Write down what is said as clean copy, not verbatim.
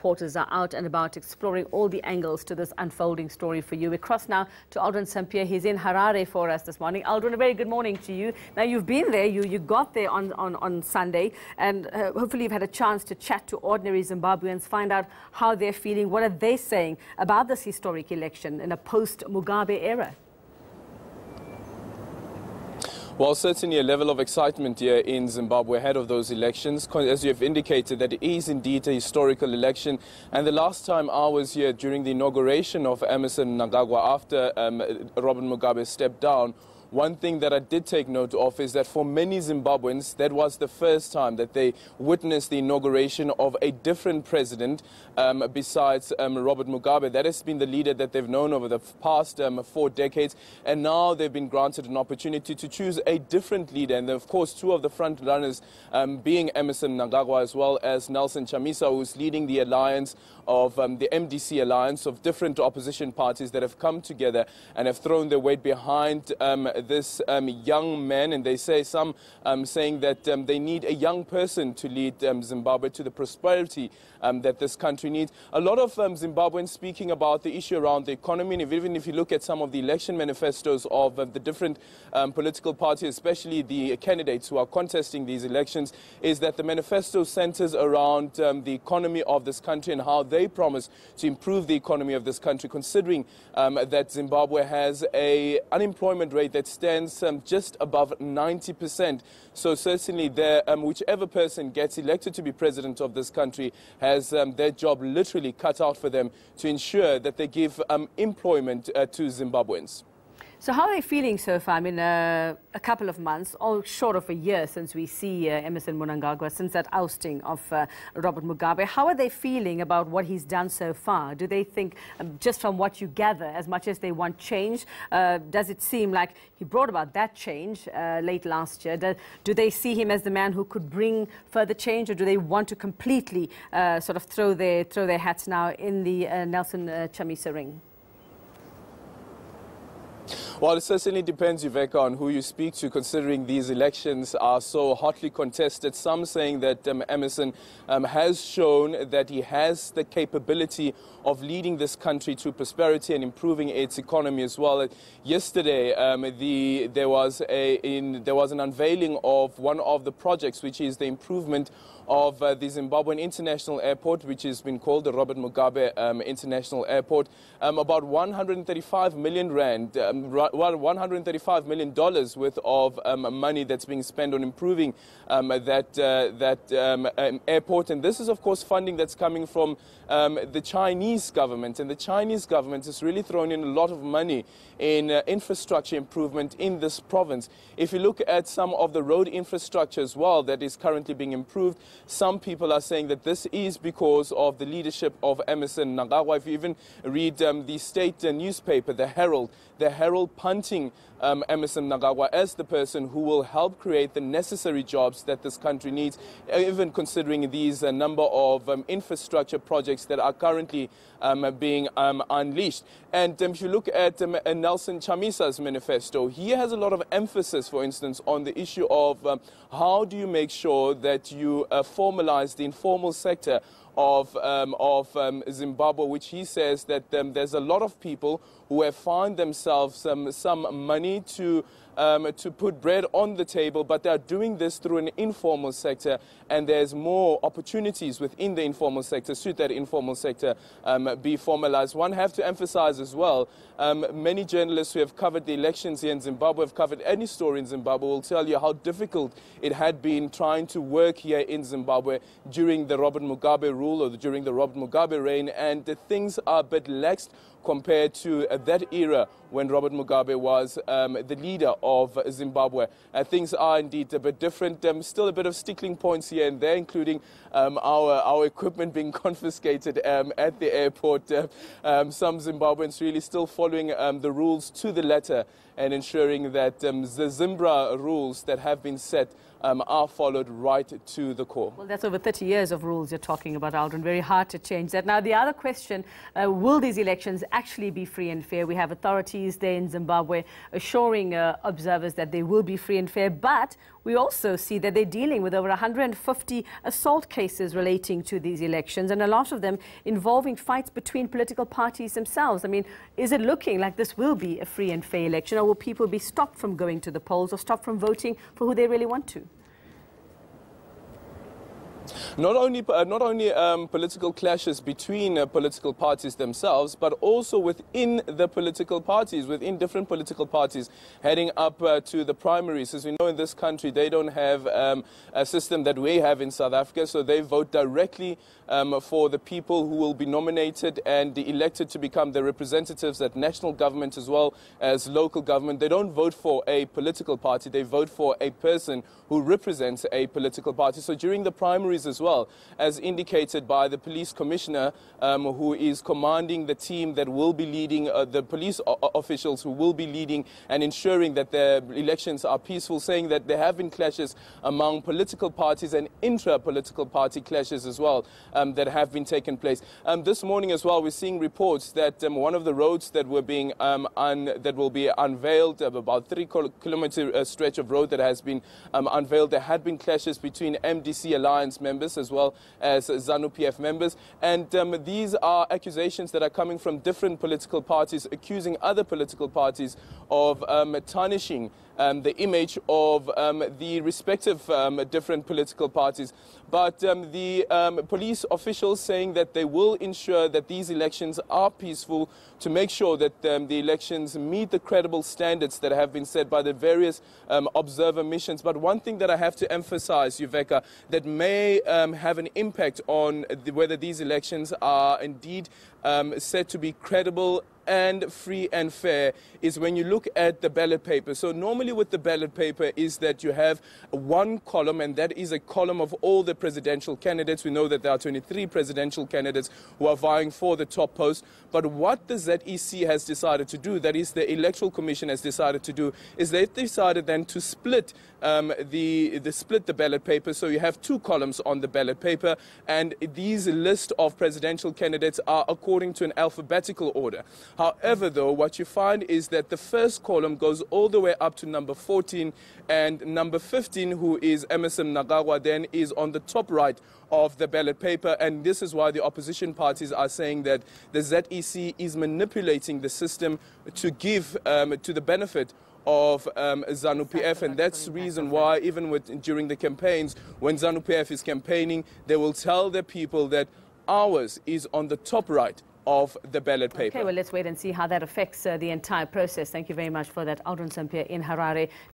reporters are out and about exploring all the angles to this unfolding story for you. We cross now to Aldrin Sampear. He's in Harare for us this morning. Aldrin, a very good morning to you. Now, you've been there, you got there on Sunday, and hopefully you've had a chance to chat to ordinary Zimbabweans, find out how they're feeling, what are they saying about this historic election in a post-Mugabe era. Well, certainly a level of excitement here in Zimbabwe ahead of those elections. As you have indicated, that it is indeed a historical election. And the last time I was here during the inauguration of Emmerson Mnangagwa after Robert Mugabe stepped down, one thing that I did take note of is that for many Zimbabweans, that was the first time that they witnessed the inauguration of a different president besides Robert Mugabe. That has been the leader that they've known over the past 4 decades. And now they've been granted an opportunity to choose a different leader. And of course, two of the front runners being Emmerson Mnangagwa as well as Nelson Chamisa, who's leading the alliance of the MDC alliance of different opposition parties that have come together and have thrown their weight behind this young man. And they say some saying that they need a young person to lead Zimbabwe to the prosperity that this country needs. A lot of Zimbabweans speaking about the issue around the economy, and even if you look at some of the election manifestos of the different political parties, especially the candidates who are contesting these elections, is that the manifesto centers around the economy of this country and how they promise to improve the economy of this country, considering that Zimbabwe has an unemployment rate that stands just above 90%. So certainly whichever person gets elected to be president of this country has their job literally cut out for them to ensure that they give employment to Zimbabweans. So how are they feeling so far? I mean, a couple of months, all short of a year since we see Emmerson Mnangagwa, since that ousting of Robert Mugabe. How are they feeling about what he's done so far? Do they think, just from what you gather, as much as they want change, does it seem like he brought about that change late last year? Do they see him as the man who could bring further change, or do they want to completely sort of throw their hats now in the Nelson Chamisa ring? Well, it certainly depends, Yveka, on who you speak to, considering these elections are so hotly contested. Some saying that Emmerson has shown that he has the capability of leading this country to prosperity and improving its economy as well. Yesterday, there was an unveiling of one of the projects, which is the improvement of the Zimbabwean International Airport, which has been called the Robert Mugabe International Airport. About 135 million rand, $135 million worth of money that's being spent on improving that airport. And this is, of course, funding that's coming from the Chinese government. And the Chinese government has really thrown in a lot of money in infrastructure improvement in this province. If you look at some of the road infrastructure as well that is currently being improved, some people are saying that this is because of the leadership of Emmerson Mnangagwa. If you even read the state newspaper, the Herald punting Emmerson Mnangagwa as the person who will help create the necessary jobs that this country needs, even considering these number of infrastructure projects that are currently being unleashed. And if you look at Nelson Chamisa's manifesto, he has a lot of emphasis, for instance, on the issue of how do you make sure that you formalize the informal sector of Zimbabwe, which he says that there's a lot of people who have found themselves some money to put bread on the table, but they are doing this through an informal sector, and there's more opportunities within the informal sector should that informal sector be formalized. One have to emphasize as well, many journalists who have covered the elections here in Zimbabwe, have covered any story in Zimbabwe, will tell you how difficult it had been trying to work here in Zimbabwe during the Robert Mugabe rule or during the Robert Mugabe reign, and things are a bit lax compared to that era when Robert Mugabe was the leader of Zimbabwe. Things are indeed a bit different. Still a bit of stickling points here and there, including our equipment being confiscated at the airport. Some Zimbabweans really still following the rules to the letter and ensuring that the Zimbra rules that have been set are followed right to the core. Well, that's over 30 years of rules you're talking about, Aldrin. Very hard to change that. Now, the other question, will these elections actually be free and fair? We have authorities there in Zimbabwe assuring observers that they will be free and fair, but we also see that they're dealing with over 150 assault cases relating to these elections, and a lot of them involving fights between political parties themselves. I mean, is it looking like this will be a free and fair election, or will people be stopped from going to the polls or stopped from voting for who they really want to? Not only political clashes between political parties themselves, but also within the political parties, within different political parties heading up to the primaries. As we know, in this country, they don't have a system that we have in South Africa, so they vote directly for the people who will be nominated and elected to become the representatives at national government as well as local government. They don't vote for a political party, they vote for a person who represents a political party. So during the primaries as well, as indicated by the police commissioner who is commanding the team that will be leading, the police officials who will be leading and ensuring that the elections are peaceful, saying that there have been clashes among political parties and intra-political party clashes as well that have been taking place. This morning as well, we're seeing reports that one of the roads that were being that will be unveiled, about 3-kilometer stretch of road that has been unveiled, there had been clashes between MDC Alliance members as well as Zanu-PF members, and these are accusations that are coming from different political parties accusing other political parties of tarnishing the image of the respective different political parties. But the police officials saying that they will ensure that these elections are peaceful to make sure that the elections meet the credible standards that have been set by the various observer missions. But one thing that I have to emphasize, Yuveka, that may have an impact on whether these elections are indeed said to be credible and free and fair is when you look at the ballot paper. So normally with the ballot paper is that you have one column, and that is a column of all the presidential candidates. We know that there are 23 presidential candidates who are vying for the top post. But what the ZEC has decided to do, that is the Electoral Commission has decided to do, is they've decided then to split the ballot paper. So you have two columns on the ballot paper, and these list of presidential candidates are according to an alphabetical order. However, though, what you find is that the first column goes all the way up to number 14, and number 15, who is Emmerson Mnangagwa, then is on the top right of the ballot paper. And this is why the opposition parties are saying that the ZEC is manipulating the system to give to the benefit of Zanu-PF, and that's the reason why even during the campaigns, when Zanu-PF is campaigning, they will tell their people that ours is on the top right of the ballot paper. Okay, well, let's wait and see how that affects the entire process. Thank you very much for that, Aldrin Sampear in Harare.